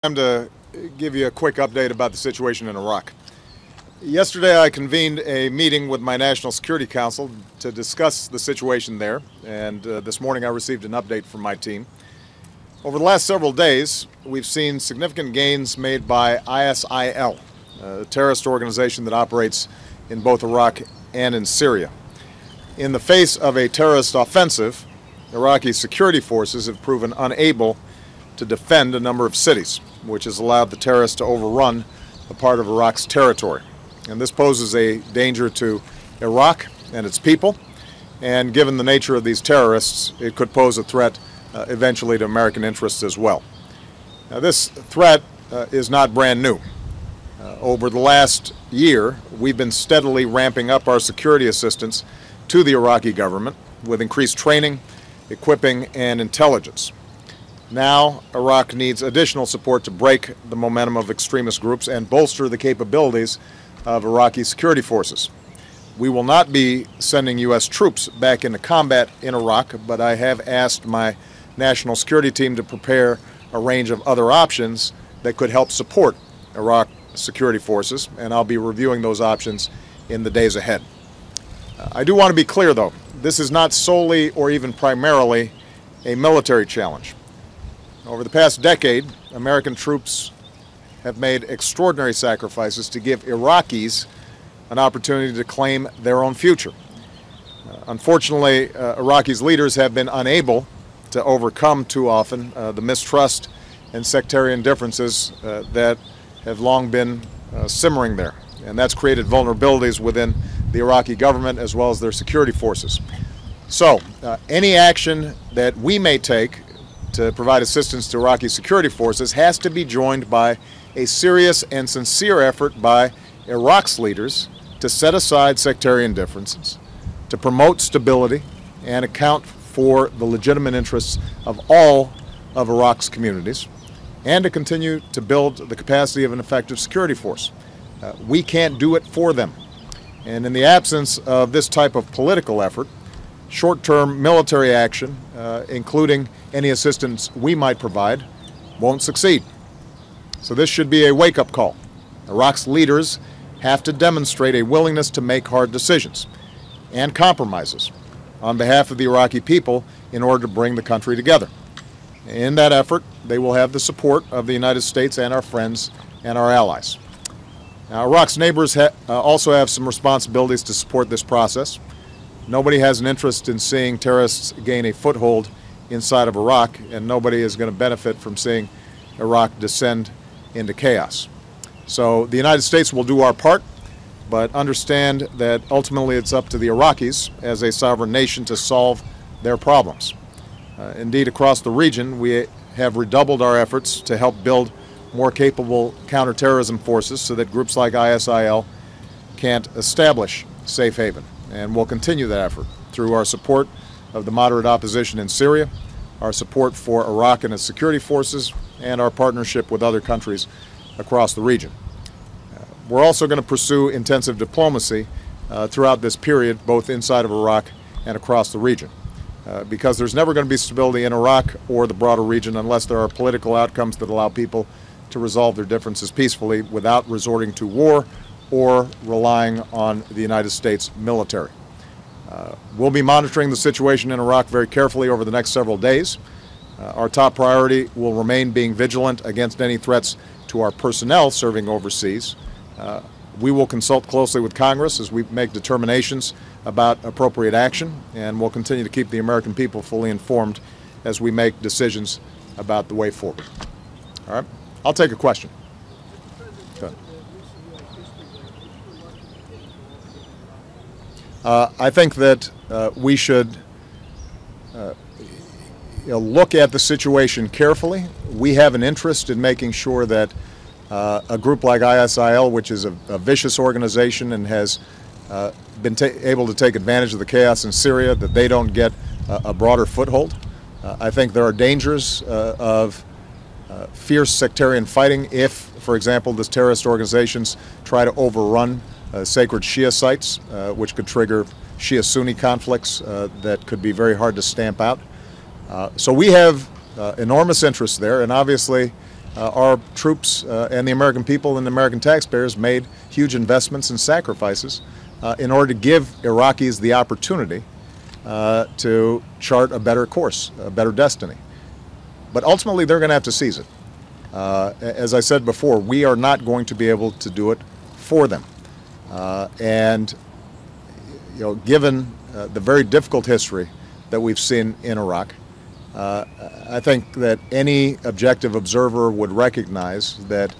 Time to give you a quick update about the situation in Iraq. Yesterday I convened a meeting with my National Security Council to discuss the situation there, and this morning I received an update from my team. Over the last several days, we've seen significant gains made by ISIL, a terrorist organization that operates in both Iraq and in Syria. In the face of a terrorist offensive, Iraqi security forces have proven unable to defend a number of cities, which has allowed the terrorists to overrun a part of Iraq's territory. And this poses a danger to Iraq and its people, and given the nature of these terrorists, it could pose a threat eventually to American interests as well. Now, this threat is not brand new. Over the last year, we've been steadily ramping up our security assistance to the Iraqi government with increased training, equipping, and intelligence. Now, Iraq needs additional support to break the momentum of extremist groups and bolster the capabilities of Iraqi security forces. We will not be sending U.S. troops back into combat in Iraq, but I have asked my national security team to prepare a range of other options that could help support Iraq security forces, and I'll be reviewing those options in the days ahead. I do want to be clear, though, this is not solely or even primarily a military challenge. Over the past decade, American troops have made extraordinary sacrifices to give Iraqis an opportunity to claim their own future. Unfortunately, Iraqis' leaders have been unable to overcome too often the mistrust and sectarian differences that have long been simmering there. And that's created vulnerabilities within the Iraqi government as well as their security forces. So, any action that we may take to provide assistance to Iraqi security forces has to be joined by a serious and sincere effort by Iraq's leaders to set aside sectarian differences, to promote stability, and account for the legitimate interests of all of Iraq's communities, and to continue to build the capacity of an effective security force. We can't do it for them. And in the absence of this type of political effort, short-term military action, including any assistance we might provide, won't succeed. So this should be a wake-up call. Iraq's leaders have to demonstrate a willingness to make hard decisions and compromises on behalf of the Iraqi people in order to bring the country together. In that effort, they will have the support of the United States and our friends and our allies. Now, Iraq's neighbors also have some responsibilities to support this process. Nobody has an interest in seeing terrorists gain a foothold inside of Iraq, and nobody is going to benefit from seeing Iraq descend into chaos. So the United States will do our part, but understand that ultimately it's up to the Iraqis as a sovereign nation to solve their problems. Indeed, across the region, we have redoubled our efforts to help build more capable counterterrorism forces so that groups like ISIL can't establish safe haven. And we'll continue that effort through our support of the moderate opposition in Syria, our support for Iraq and its security forces, and our partnership with other countries across the region. We're also going to pursue intensive diplomacy throughout this period, both inside of Iraq and across the region, because there's never going to be stability in Iraq or the broader region unless there are political outcomes that allow people to resolve their differences peacefully without resorting to war or relying on the United States military. We'll be monitoring the situation in Iraq very carefully over the next several days. Our top priority will remain being vigilant against any threats to our personnel serving overseas. We will consult closely with Congress as we make determinations about appropriate action, and we'll continue to keep the American people fully informed as we make decisions about the way forward. All right? I'll take a question. Go ahead. I think that we should look at the situation carefully. We have an interest in making sure that a group like ISIL, which is a vicious organization and has been able to take advantage of the chaos in Syria, that they don't get a broader foothold. I think there are dangers of fierce sectarian fighting if, for example, these terrorist organizations try to overrun sacred Shia sites, which could trigger Shia-Sunni conflicts that could be very hard to stamp out. So we have enormous interest there, and obviously our troops and the American people and the American taxpayers made huge investments and sacrifices in order to give Iraqis the opportunity to chart a better course, a better destiny. But ultimately, they're going to have to seize it. As I said before, we are not going to be able to do it for them. And given the very difficult history that we've seen in Iraq, I think that any objective observer would recognize that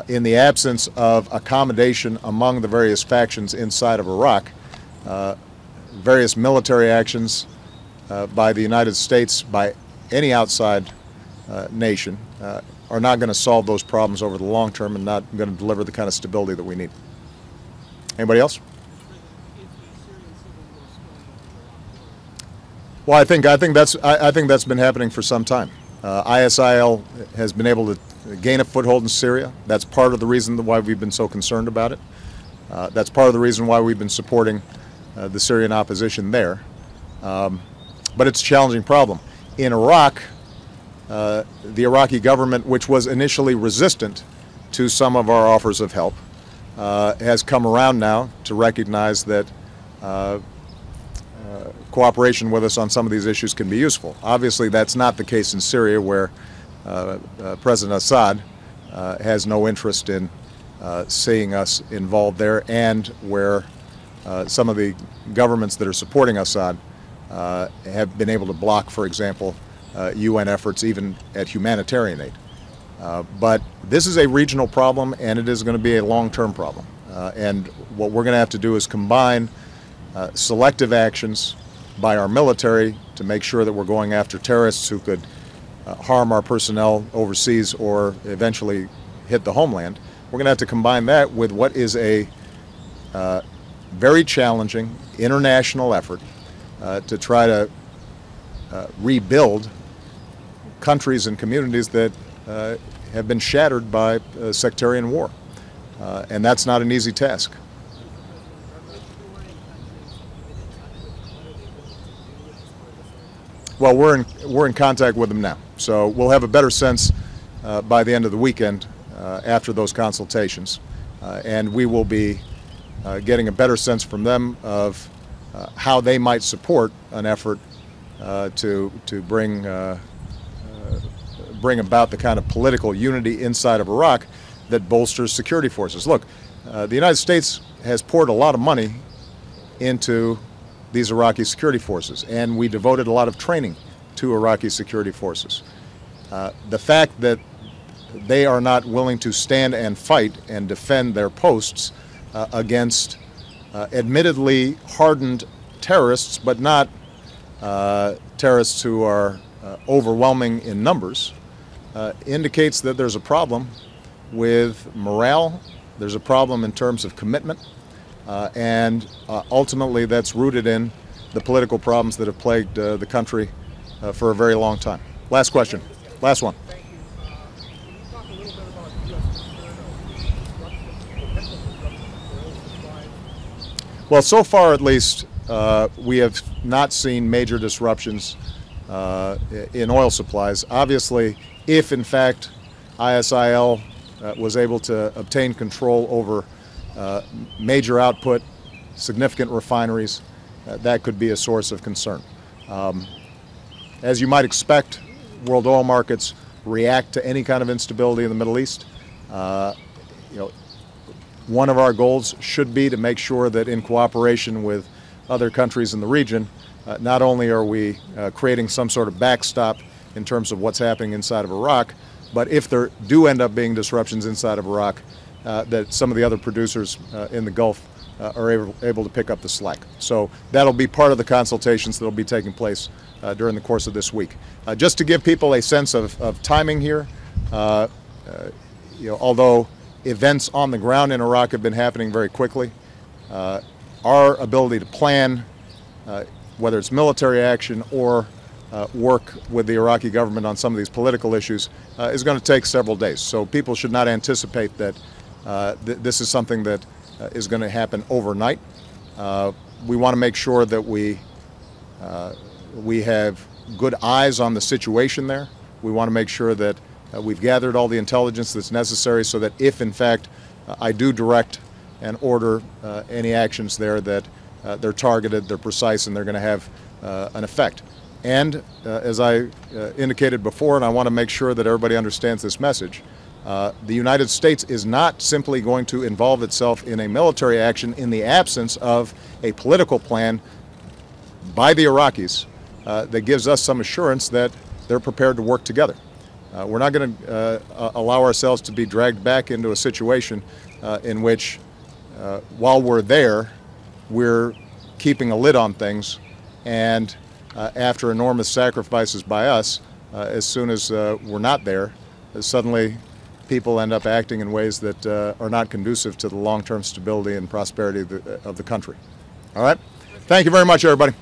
in the absence of accommodation among the various factions inside of Iraq, various military actions by the United States, by any outside nation, are not going to solve those problems over the long term and not going to deliver the kind of stability that we need. Anybody else? Well, I think that's been happening for some time. ISIL has been able to gain a foothold in Syria. That's part of the reason why we've been so concerned about it. That's part of the reason why we've been supporting the Syrian opposition there. But it's a challenging problem. In Iraq, the Iraqi government, which was initially resistant to some of our offers of help, has come around now to recognize that cooperation with us on some of these issues can be useful. Obviously, that's not the case in Syria, where President Assad has no interest in seeing us involved there, and where some of the governments that are supporting Assad have been able to block, for example, UN efforts even at humanitarian aid. But this is a regional problem, and it is going to be a long-term problem. And what we're going to have to do is combine selective actions by our military to make sure that we're going after terrorists who could harm our personnel overseas or eventually hit the homeland. We're going to have to combine that with what is a very challenging international effort to try to rebuild countries and communities that have been shattered by sectarian war. And that's not an easy task. Well, we're in contact with them now, so we'll have a better sense by the end of the weekend after those consultations, and we will be getting a better sense from them of how they might support an effort to bring about the kind of political unity inside of Iraq that bolsters security forces. Look, the United States has poured a lot of money into these Iraqi security forces, and we devoted a lot of training to Iraqi security forces. The fact that they are not willing to stand and fight and defend their posts against admittedly hardened terrorists, but not terrorists who are overwhelming in numbers, indicates that there's a problem with morale, there's a problem in terms of commitment, and ultimately that's rooted in the political problems that have plagued the country for a very long time. Last question. Last one. Thank you. Can you talk a little bit about U.S. concern of potential disruption of oil supplies? Well, so far at least, we have not seen major disruptions in oil supplies. Obviously, if in fact ISIL was able to obtain control over major output, significant refineries, that could be a source of concern. As you might expect, world oil markets react to any kind of instability in the Middle East. One of our goals should be to make sure that in cooperation with other countries in the region, not only are we creating some sort of backstop in terms of what's happening inside of Iraq, but if there do end up being disruptions inside of Iraq, that some of the other producers in the Gulf are able to pick up the slack. So that'll be part of the consultations that'll be taking place during the course of this week. Just to give people a sense of timing here, although events on the ground in Iraq have been happening very quickly, our ability to plan, whether it's military action or work with the Iraqi government on some of these political issues, is going to take several days. So people should not anticipate that this is something that is going to happen overnight. We want to make sure that we have good eyes on the situation there. We want to make sure that We've gathered all the intelligence that's necessary so that if, in fact, I do direct and order any actions there, that they're targeted, they're precise, and they're going to have an effect. And as I indicated before, and I want to make sure that everybody understands this message, the United States is not simply going to involve itself in a military action in the absence of a political plan by the Iraqis that gives us some assurance that they're prepared to work together. We're not going to allow ourselves to be dragged back into a situation in which, while we're there, we're keeping a lid on things, and after enormous sacrifices by us, as soon as we're not there, suddenly people end up acting in ways that are not conducive to the long-term stability and prosperity of the country. All right? Thank you very much, everybody.